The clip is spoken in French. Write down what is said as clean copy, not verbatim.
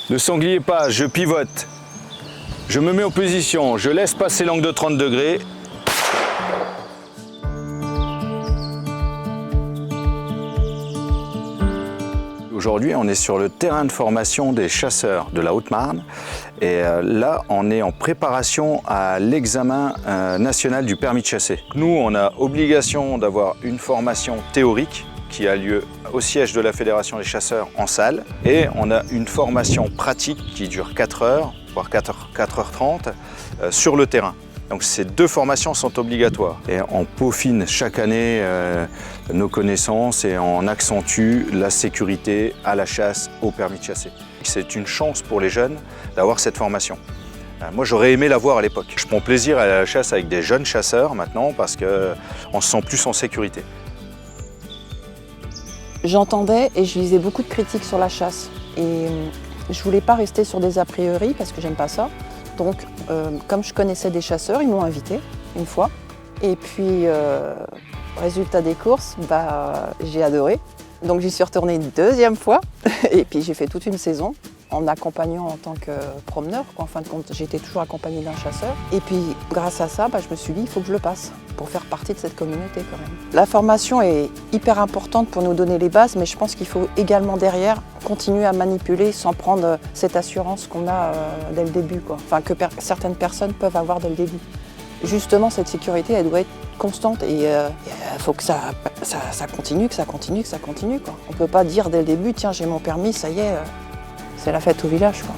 Le sanglier passe, je pivote. Je me mets en position, je laisse passer l'angle de 30 degrés. Aujourd'hui, on est sur le terrain de formation des chasseurs de la Haute-Marne et là, on est en préparation à l'examen national du permis de chasser. Nous, on a obligation d'avoir une formation théorique qui a lieu au siège de la Fédération des chasseurs en salle et on a une formation pratique qui dure 4 heures, voire 4h30 sur le terrain. Donc ces deux formations sont obligatoires et on peaufine chaque année nos connaissances et on accentue la sécurité à la chasse, au permis de chasser. C'est une chance pour les jeunes d'avoir cette formation. Moi j'aurais aimé l'avoir à l'époque. Je prends plaisir à la chasse avec des jeunes chasseurs maintenant parce qu'on se sent plus en sécurité. J'entendais et je lisais beaucoup de critiques sur la chasse et je voulais pas rester sur des a priori parce que j'aime pas ça. Donc, comme je connaissais des chasseurs, ils m'ont invité une fois. Et puis, résultat des courses, j'ai adoré. Donc, j'y suis retournée une deuxième fois. Et puis, j'ai fait toute une saison en accompagnant en tant que promeneur. En fin de compte, j'étais toujours accompagnée d'un chasseur. Et puis, grâce à ça, je me suis dit, il faut que je le passe pour faire partie de cette communauté quand même. La formation est hyper importante pour nous donner les bases, mais je pense qu'il faut également derrière continuer à manipuler sans prendre cette assurance qu'on a dès le début, quoi. Enfin, que certaines personnes peuvent avoir dès le début. Justement, cette sécurité, elle doit être constante et il faut que ça continue, que ça continue, que ça continue, quoi. On ne peut pas dire dès le début, tiens, j'ai mon permis, ça y est, c'est la fête au village, quoi.